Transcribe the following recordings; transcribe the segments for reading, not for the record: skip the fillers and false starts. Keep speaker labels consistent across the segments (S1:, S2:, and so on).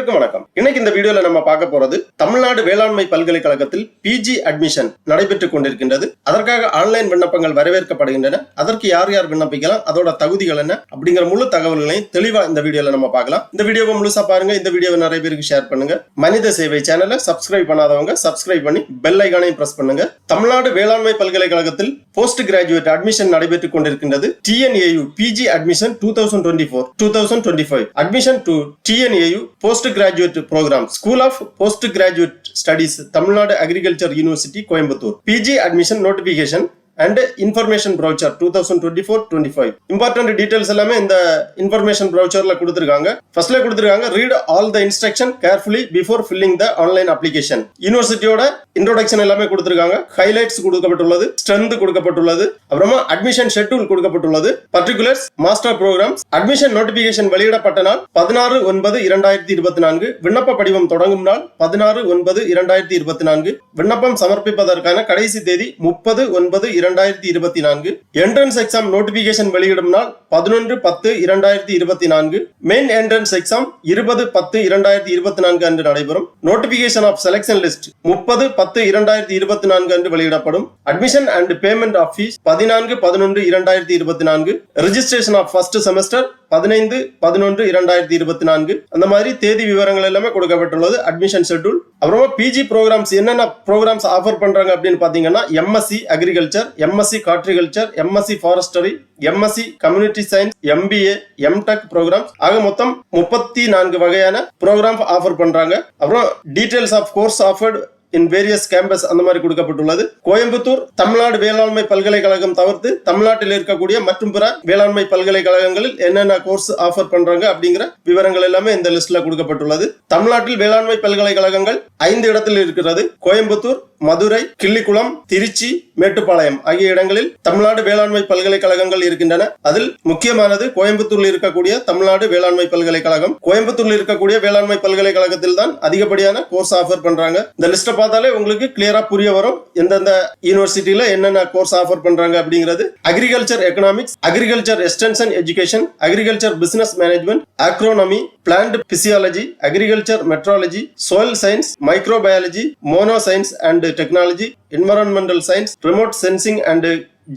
S1: அனைவருக்கும் வணக்கம். இன்னைக்கு இந்த வீடியோல நம்ம பார்க்க போறது தமிழ்நாடு வேளாண்மை பல்கலைக்கழகத்தில் பிஜி அட்மிஷன் நடைபெற்றுக் கொண்டிருக்கின்றது. அதற்காக ஆன்லைன் விண்ணப்பங்கள் வரவேற்கப்படுகின்றன. அதற்கு யார் யார் விண்ணப்பிக்கலாம், அதோட தகுதிகள் என்ன அப்படிங்கிற முழு தகவல்களையும் தெளிவா இந்த வீடியோல நம்ம பார்க்கலாம். இந்த வீடியோவை முழுசா பாருங்க. இந்த வீடியோவை நிறைய பேருக்கு ஷேர் பண்ணுங்க. மனித சேவை சேனலை சப்ஸ்கிரைப் பண்ணாதவங்க சப்ஸ்கிரைப் பண்ணி பெல் ஐகானையும் பிரஸ் பண்ணுங்க. தமிழ்நாடு வேளாண்மை பல்கலைக்கழகத்தில் போஸ்ட் கிராஜுவேட் அட்மிஷன் நடைபெற்றுக் கொண்டிருக்கின்றது. TNAU PG admission 2024-2025 admission to TNAU Postgraduate Program, School of Postgraduate Studies, Tamil Nadu Agriculture University, Coimbatore. PG admission notification and information brochure 2024-25 important details எல்லாமே இந்த information brochureல கொடுத்திருக்காங்க. ஃபர்ஸ்ட்ல கொடுத்திருக்காங்க read all the instruction carefully before filling the online application. யூனிவர்சிட்டியோட introduction எல்லாமே கொடுத்திருக்காங்க. highlights கொடுக்கப்பட்டுள்ளது, strength கொடுக்கப்பட்டுள்ளது, அப்புறமா admission schedule கொடுக்கப்பட்டுள்ளது, particulars, master programs. admission notification வெளியிடப்பட்ட நாள் 16/9/2024. விண்ணப்ப படிவம் தொடங்கும் நாள் 16/9/2024. விண்ணப்பம் சமர்ப்பிப்பதற்கான கடைசி தேதி 30/9/2024. என்ட்ரன்ஸ் எக்ஸாம் நோட்டிபிகேஷன் வெளியிடும் நாள் 11/10/2024. மெயின் என்ட்ரன்ஸ் எக்ஸாம் 20/10/2024 அன்று நடைபெறும். நோட்டிபிகேஷன் ஆஃப் செலக்ஷன் லிஸ்ட் 30/10/2024 அன்று வெளியிடப்படும். Admission and payment of fees 14/11/2024. Registration of first semester 15/11/2024. அந்த மாதிரி தேதி விவரங்கள் எல்லாமே கொடுக்கப்பட்டுள்ளது. Admission schedule. அப்புறமா பிஜி ப்ரோக்ராம்ஸ் என்னென்ன ப்ரோக்ராம்ஸ் ஆஃபர் பண்றாங்க அப்படின்னு பாத்தீங்கன்னா MSc agriculture, MSc horticulture, MSc forestry, MSc community science, MBA, MTech programmes ஆக மொத்தம் 34 வகையான ப்ரோக்ராம் ஆஃபர் பண்றாங்க. அப்புறம் details of course offered in various campus அந்த மாதிரி கொடுக்கப்பட்டுள்ளது. கோயம்புத்தூர் தமிழ்நாடு வேளாண்மை பல்கலைக்கழகம் தவிர்த்து தமிழ்நாட்டில் இருக்கக்கூடிய மற்றும் பிற வேளாண்மை பல்கலைக்கழகங்களில் என்னென்ன கோர்ஸ் ஆஃபர் பண்றாங்க அப்படிங்கிற விவரங்கள் எல்லாமே இந்த லிஸ்ட்ல கொடுக்கப்பட்டுள்ளது. தமிழ்நாட்டில் வேளாண்மை பல்கலைக்கழகங்கள் 5 இடத்தில் இருக்கிறது. கோயம்புத்தூர், மதுரை, கிள்ளிக்குளம், திருச்சி, மேட்டுப்பாளையம் ஆகிய இடங்களில் தமிழ்நாடு வேளாண்மை பல்கலைக்கழகங்கள் இருக்கின்றன. அதில் முக்கியமானது கோயம்புத்தூரில் இருக்கக்கூடிய தமிழ்நாடு வேளாண்மை பல்கலைக்கழகம். கோயம்புத்தூரில் இருக்கக்கூடிய வேளாண்மை பல்கலைக்கழகத்தில் தான் அதிகப்படியான கோர்ஸ் ஆஃபர் பண்றாங்க. இந்த லிஸ்ட பார்த்தாலே உங்களுக்கு கிளியரா புரிய வரும் எந்தெந்த யூனிவர்சிட்டியில என்னென்ன கோர்ஸ் ஆஃபர் பண்றாங்க அப்படிங்கிறது. Agriculture economics, agriculture extension education, agriculture business management, agronomy, plant physiology, agriculture meteorology, soil science, microbiology, mono science and technology, environmental science, remote sensing and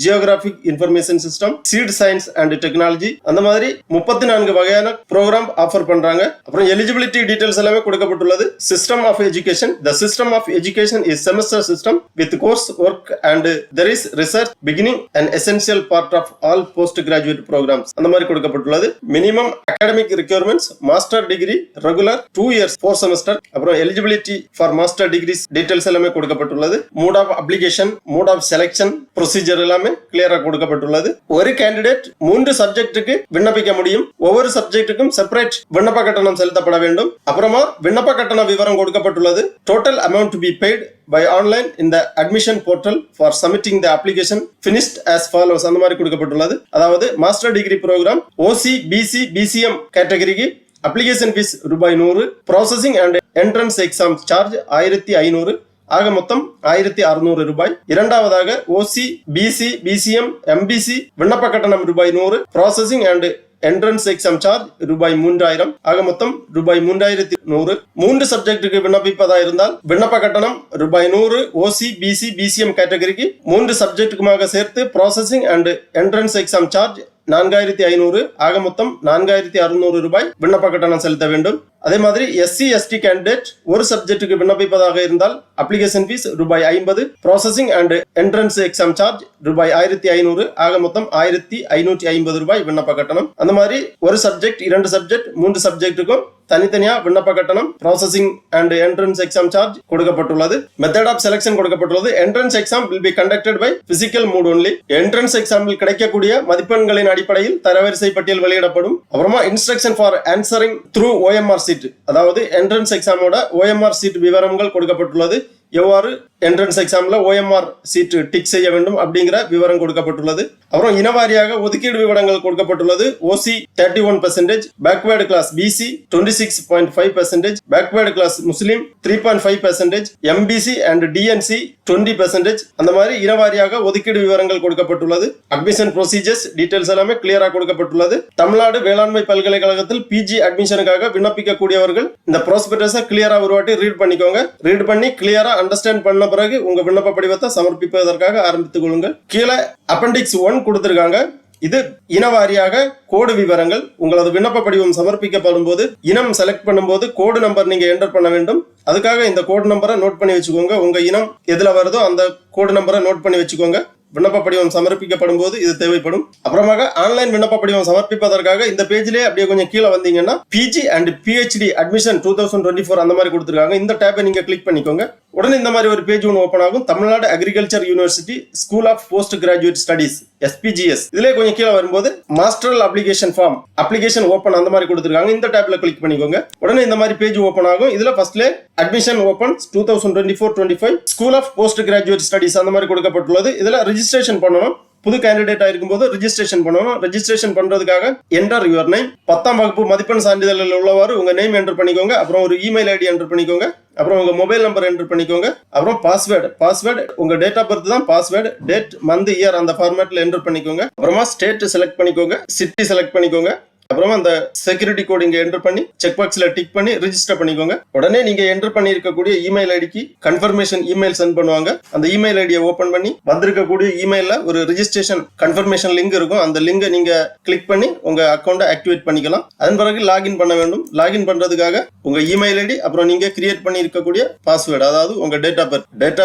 S1: geographic information system, seed science and technology அந்த மாதிரி 34 வகையான programme offer பண்றாங்க. அப்புறம் eligibility details எல்லாமே கொடுக்கப்பட்டுள்ளது. System of education, the system of education is semester system with course work and there is research beginning and essential part of all post graduate programs அந்த மாதிரி கொடுக்கப்பட்டுள்ளது. Minimum academic requirements master degree regular 2 years 4 semester. அப்புறம் eligibility for master degrees details எல்லாமே கொடுக்கப்பட்டுள்ளது. Mode of application, mode of selection, procedure கிளியரா கொடுக்கப்பட்டுள்ளது. ஒரு candidate 3 சப்ஜெக்ட்டுக்கு விண்ணப்பிக்க முடியும். ஒவ்வொரு சப்ஜெக்ட்டுக்கும் செப்பரேட் விண்ணப்ப கட்டணம் செலுத்தப்பட வேண்டும். அப்புறமா விண்ணப்ப கட்டண விவரம் கொடுக்கப்பட்டுள்ளது. Total amount to be paid by online in the admission portal for submitting the application finished as follows அந்த மாதிரி கொடுக்கப்பட்டுள்ளது. அதாவது master degree programme OC, BC, BCM கேட்டகரிக்கு application fees ₹100, processing and entrance exam charge 1500 ஆக மொத்தம் ₹1600. இரண்டாவதாக OC, BC, BCM, MBC விண்ணப்ப கட்டணம் ₹100, processing and entrance exam charge ₹3000 ஆக மொத்தம் ₹3100. 3 சப்ஜெக்டுக்கு விண்ணப்பிப்பதா இருந்தால் விண்ணப்ப கட்டணம் ₹100. OC, BC, BCM கேட்டகரிக்கு 3 சப்ஜெக்டுக்குமாக சேர்த்து processing and entrance exam charge 4500 ஆக மொத்தம் ₹4600 விண்ணப்ப கட்டணம் செலுத்த வேண்டும். அதே மாதிரி SC, ST கேண்டிடேட் ஒரு சப்ஜெக்டுக்கு விண்ணப்பிப்பதாக இருந்தால் application fees ₹50, processing and entrance exam charge ₹1500 ஆக மொத்தம் ₹1550 விண்ணப்ப கட்டணம். அந்த மாதிரி ஒரு சப்ஜெக்ட், 2 சப்ஜெக்ட், 3 சப்ஜெக்டுக்கும் தனித்தனியா விண்ணப்ப கட்டணம், processing and entrance exam charge கொடுக்கப்பட்டுள்ளது. மெத்தட் ஆஃப் செலக்ஷன் கொடுக்கப்பட்டுள்ளது. Entrance exam will be conducted by physical mode only. Entrance எக்ஸாமில் கிடைக்கக்கூடிய மதிப்பெண்களின் அடிப்படையில் தரவரிசை பட்டியல் வெளியிடப்படும். அப்புறமா instruction for answering through OMR sheet, அதாவது என்ட்ரன்ஸ் எக்ஸாமோட OMR சீட் விவரங்கள் கொடுக்கப்பட்டுள்ளது. எவ்வாறு என்ட்ரன்ஸ் எக்ஸாம்ல OMR சீட் டிக் செய்ய வேண்டும் அப்படிங்கிற விவரம் கொடுக்கப்பட்டுள்ளது. அப்புறம் இனவாரியாக ஒதுக்கீடு விவரங்கள் கொடுக்கப்பட்டுள்ளது. OC 31%, backward class BC 26.5%, backward class Muslim 3.5%, MBC and DNC 20%. அந்த மாதிரி இனவாரியாக ஒதுக்கீடு விவரங்கள் கொடுக்கப்பட்டுள்ளது. அட்மிஷன் ப்ரொசீஜர்ஸ் டீடைல்ஸ் எல்லாமே கிளியரா கொடுக்கப்பட்டுள்ளது. தமிழ்நாடு வேளாண்மை பல்கலைக்கழகத்தில் PG அட்மிஷனுக்காக விண்ணப்பிக்கக்கூடியவர்கள் இந்த ப்ராஸ்பெக்டஸை கிளியரா ஒரு வாட்டி ரீட் பண்ணிக்கோங்க. ரீட் பண்ணி கிளியரா அண்டர்ஸ்டாண்ட் பண்ண பிறகு உங்க விண்ணப்ப படிவத்தை சமர்ப்பிப்பதற்காக ஆரம்பித்துக் கொள்ளுங்கள். கீழே Appendix 1 கொடுத்திருக்காங்க. இது இனவாரியாக கோடு விவரங்கள். உங்களது விண்ணப்ப படிவம் சமர்ப்பிக்கப்படும் போது இனம் செலக்ட் பண்ணும்போது கோடு நம்பர் நீங்க என்டர் பண்ண வேண்டும். அதுக்காக இந்த கோடு நம்பரை நோட் பண்ணி வச்சுக்கோங்க. உங்க இனம் எதுல வருதோ அந்த கோடு நம்பரை நோட் பண்ணி வச்சுக்கோங்க. விண்ணப்ப படிவம் சமர்ப்பிக்கப்படும் போது இது தேவைப்படும். அப்புறமாக ஆன்லைன் விண்ணப்ப படிவம் சமர்ப்பிப்பதற்காக இந்த பேஜ்லயே அப்படியே கொஞ்சம் கீழே வந்தீங்கன்னா PG அண்ட் PhD அட்மிஷன் 2024 அந்த மாதிரி கொடுத்திருக்காங்க. இந்த டேப்பை நீங்க கிளிக் பண்ணிக்கோங்க. உடனே இந்த மாதிரி ஒரு பேஜ் ஒன்று ஓப்பன் ஆகும். Tamil Nadu agriculture university school of post graduate studies SPGS. இதுல கொஞ்சம் கீழே வரும்போது மாஸ்டரல் அப்ளிகேஷன் ஃபார்ம் அப்ளிகேஷன் ஓப்பன் அந்த மாதிரி கொடுத்திருக்காங்க. இந்த டேப்ல கிளிக் பண்ணிக்கோங்க. உடனே இந்த மாதிரி பேஜ் ஓப்பன் ஆகும். இதுல ஃபர்ஸ்ட்ல admission open 2024-25 school of post graduate studies அந்த மாதிரி கொடுக்கப்பட்டுள்ளது. இதுல ரெஜிஸ்ட்ரேஷன் பண்ணணும். புது கேண்டிடேட் ஆயிருக்கும் போது ரெஜிஸ்ட்ரேஷன் பண்ணணும். ரெஜிஸ்ட்ரேஷன் பண்றதுக்காக என்டர் யுவர் நேம். 10ஆம் வகுப்பு மதிப்பெண் சான்றிதழில் உள்ளவாறு உங்க நேம் என்டர் பண்ணிக்கோங்க. அப்புறம் ஒரு இமெயில் ஐடி என்டர் பண்ணிக்கோங்க. அப்புறம் உங்க மொபைல் நம்பர் என்டர் பண்ணிக்கோங்க. அப்புறம் பாஸ்வேர்டு உங்க டேட் ஆஃப் பர்த் தான் பாஸ்வேர்டு. டேட், மந்த், இயர் அந்த ஃபார்மேட்ல என்டர் பண்ணிக்கோங்க. அப்புறமா ஸ்டேட் செலக்ட் பண்ணிக்கோங்க. சிட்டி செலக்ட் பண்ணிக்கோங்க. அப்புறமா அந்த செக்யூரிட்டி கோட் இங்க என்டர் பண்ணி செக் பாக்ஸ்ல டிக் பண்ணி ரெஜிஸ்டர் பண்ணிக்கோங்க. உடனே நீங்க என்டர் பண்ணி இருக்கக்கூடிய இமெயில் ஐடிக்கு கன்ஃபர்மேஷன் இமெயில் சென்ட் பண்ணுவாங்க. அந்த இமெயில் ஐடியை ஓபன் பண்ணி வந்திருக்கக்கூடிய இமெயில்ல ஒரு ரெஜிஸ்ட்ரேஷன் கன்ஃபர்மேஷன் லிங்க் இருக்கும். அந்த லிங்கை நீங்க கிளிக் பண்ணி உங்க அக்கௌண்ட்டை ஆக்டிவேட் பண்ணிக்கலாம். அதன் பிறகு லாகின் பண்ண வேண்டும். லாகின் பண்றதுக்காக உங்க இமெயில் ஐடி அப்புறம் நீங்க கிரியேட் பண்ணி இருக்கக்கூடிய பாஸ்வேர்டு, அதாவது உங்க date of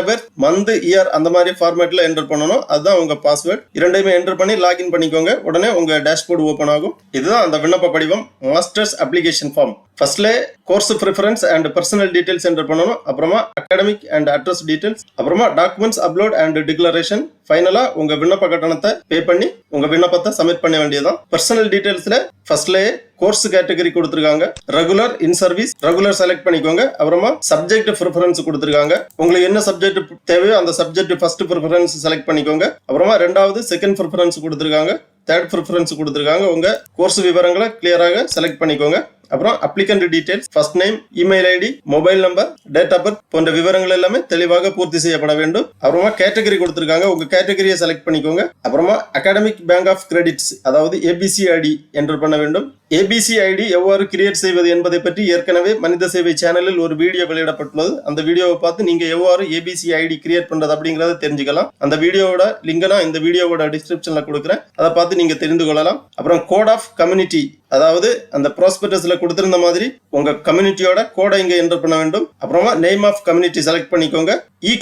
S1: birth, month, year அந்த மாதிரி ஃபார்மேட்ல என்டர் பண்ணணும். அதுதான் உங்க பாஸ்வேர்டு. இரண்டையுமே என்டர் பண்ணி லாகின் பண்ணிக்கோங்க. உடனே உங்க டேஷ்போர்டு ஓபன் ஆகும். இதுதான் அந்த விண்ணப்ப படிவம் மாஸ்டர்ஸ் அப்ளிகேஷன் ஃபார்ம். ஃபர்ஸ்ட்ல course preference and personal details enter பண்ணணும். அப்புறமா அகாடமிக் அண்ட் அட்ரஸ் டீடைல்ஸ், அப்புறமா டாக்குமெண்ட்ஸ் அப்லோட் அண்ட் டிக்ளரேஷன். ஃபைனலா உங்க விண்ணப்ப கட்டணத்தை பே பண்ணி உங்க விண்ணப்பத்தை சப்மிட் பண்ண வேண்டியதுதான். பர்சனல் டீடைல்ஸ்ல ஃபர்ஸ்ட்லயே கோர்ஸ் கேட்டகரி கொடுத்திருக்காங்க. ரெகுலர், இன் சர்வீஸ், ரெகுலர் செலக்ட் பண்ணிக்கோங்க. அப்புறமா சப்ஜெக்ட் ப்ரிஃபரன்ஸ் கொடுத்திருக்காங்க. உங்களுக்கு என்ன சப்ஜெக்ட் தேவையோ அந்த சப்ஜெக்ட் ஃபர்ஸ்ட் ப்ரிஃபரன்ஸ் செலக்ட் பண்ணிக்கோங்க. அப்புறமா ரெண்டாவது செகண்ட் ப்ரிஃபரன்ஸ் கொடுத்திருக்காங்க. தேர்ட் ப்ரிஃபரன்ஸ் கொடுத்திருக்காங்க. உங்க கோர்ஸ் விவரங்களை கிளியராக செலக்ட் பண்ணிக்கோங்க. அப்புறம் applicant details, first name, email ID, mobile number, date of birth போன்ற விவரங்கள் எல்லாமே தெளிவாக பூர்த்தி செய்யப்பட வேண்டும். அப்புறமா கேட்டகரி கொடுத்திருக்காங்க. உங்க கேட்டகரியை செலக்ட் பண்ணிக்கோங்க. அப்புறமா அகாடமிக் பேங்க் ஆஃப் கிரெடிட்ஸ் அதாவது ABC ஐடி என்டர் பண்ண வேண்டும். ABC ஐடி எவ்வாறு கிரியேட் செய்வது என்பதை பற்றி ஏற்கனவே மனித சேவை சேனலில் ஒரு வீடியோ வெளியிடப்பட்டுள்ளது. அந்த வீடியோவை பார்த்து நீங்க எவ்வாறு ABC ஐடி கிரியேட் பண்றது அப்படிங்கறத தெரிஞ்சுக்கலாம். அந்த வீடியோவோட லிங்க் நான் இந்த வீடியோவோட டிஸ்கிரிப்ஷன்ல கொடுக்குறேன். அதை பார்த்து நீங்க தெரிந்து கொள்ளலாம். அப்புறம் கோட் ஆஃப் கம்யூனிட்டி, அதாவது அந்த ப்ராஸ்பெக்டஸ்ல கொடுத்திருந்த மாதிரி உங்க கம்யூனிட்டியோட கோடை இங்க என்டர் பண்ண வேண்டும். அப்புறமா நேம் ஆஃப் கம்யூனிட்டி செலக்ட் பண்ணிக்கோங்க.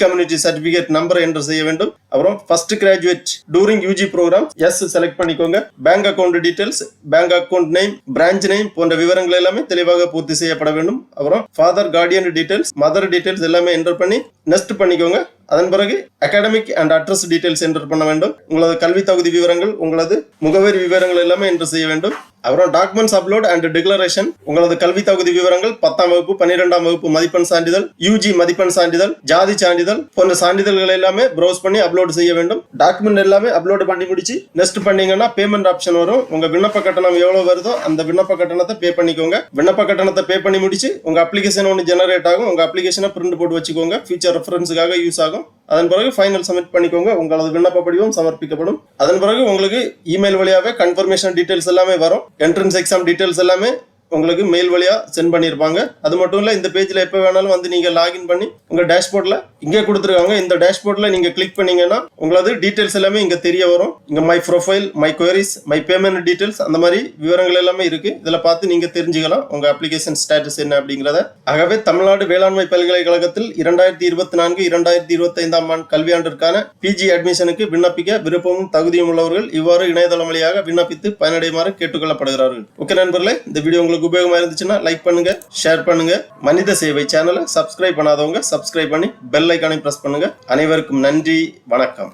S1: கம்யூனிட்டி சர்டிபிகேட் நம்பர் என்டர் செய்ய வேண்டும். அப்புறம் first graduate during UG program select பண்ணிக்கோங்க. Bank account details, bank account name, branch name போன்ற விவரங்கள் எல்லாமே தெளிவாக பூர்த்தி செய்யப்பட வேண்டும். அப்புறம் father guardian details, mother details எல்லாமே என்டர் பண்ணி நெக்ஸ்ட் பண்ணிக்கோங்க. அதன் பிறகு academic and address details enter பண்ண வேண்டும். உங்களது கல்வி தகுதி விவரங்கள், உங்களது முகவரி விவரங்கள் எல்லாமே என்டர் செய்ய வேண்டும். அப்புறம் டாக்குமெண்ட்ஸ் அப்லோட் அண்ட் டிக்ளரேஷன், உங்களது கல்வி தகுதி விவரங்கள், 10ஆம் வகுப்பு 12ஆம் வகுப்பு மதிப்பெண் சான்றிதழ், UG மதிப்பெண் சான்றிதழ், ஜாதி சான்றிதழ் போன்ற சான்றிதழ்கள் எல்லாமே ப்ரௌஸ் பண்ணி அப்லோட் செய்ய வேண்டும். டாக்குமெண்ட் எல்லாமே அப்லோட் பண்ணி முடிச்சு நெக்ஸ்ட் பண்ணீங்கன்னா பேமெண்ட் ஆப்ஷன் வரும். உங்க விண்ணப்ப கட்டணம் எவ்வளவு வருதோ அந்த விண்ணப்ப கட்டணத்தை பே பண்ணிக்கோங்க. விண்ணப்ப கட்டணத்தை பே பண்ணி முடிச்சு உங்க அப்ளிகேஷன் ஒன்று ஜெனரேட் ஆகும். உங்க அப்ளிகேஷனை பிரிண்ட் போட்டு வச்சுக்கோங்க. ஃபியூச்சர் ரெஃபரன்ஸுக்காக யூஸ் ஆகும். அதன் பிறகு ஃபைனல் சப்மிட் பண்ணிக்கோங்க. உங்களது விண்ணப்ப படிவம் சமர்ப்பிக்கப்படும். அதன் பிறகு உங்களுக்கு இமெயில் வழியாவே கன்ஃபர்மேஷன் டீடைல்ஸ் எல்லாமே வரும். என்ட்ரன்ஸ் எக்ஸாம் டீடைல்ஸ் எல்லாமே உங்களுக்கு மெயில் வழியா சென்ட் பண்ணியிருப்பாங்க. அது மட்டும் இல்ல, இந்த பேஜ்ல எப்ப வேணாலும் வந்து நீங்க லாகின் பண்ணி உங்க டேஷ்போர்ட்ல இங்கே கொடுத்துருக்காங்க. இந்த டேஷ்போர்ட்ல நீங்க கிளிக் பண்ணீங்கன்னா உங்களது டீடைல்ஸ் எல்லாமே இங்க தெரிய வரும். இங்க my profile, my queries, my payment details அந்த மாதிரி விவரங்கள் எல்லாமே இருக்கு. இதுல பார்த்து நீங்க தெரிஞ்சுக்கலாம் உங்க அப்ளிகேஷன் ஸ்டேட்டஸ் என்ன அப்படிங்கறத. ஆகவே தமிழ்நாடு வேளாண்மை பல்கலைக்கழகத்தில் 2024-2025 கல்வியாண்டிற்கான PG அட்மிஷனுக்கு விண்ணப்பிக்க விருப்பமும் தகுதியும் உள்ளவர்கள் இவ்வாறு இணையதளம் வழியாக விண்ணப்பித்து பயனடையுமாறு கேட்டுக்கொள்ளப்படுகிறார்கள். ஓகே நண்பர்களே, இந்த வீடியோ உங்களுக்கு உபயோகமா இருந்துச்சுன்னா லைக் பண்ணுங்க, ஷேர் பண்ணுங்க. மனித சேவை சேனலை சப்ஸ்கிரைப் பண்ணாதவங்க சப்ஸ்கிரைப் பண்ணி பெல் ஐகானை பிரஸ் பண்ணுங்க. அனைவருக்கும் நன்றி, வணக்கம்.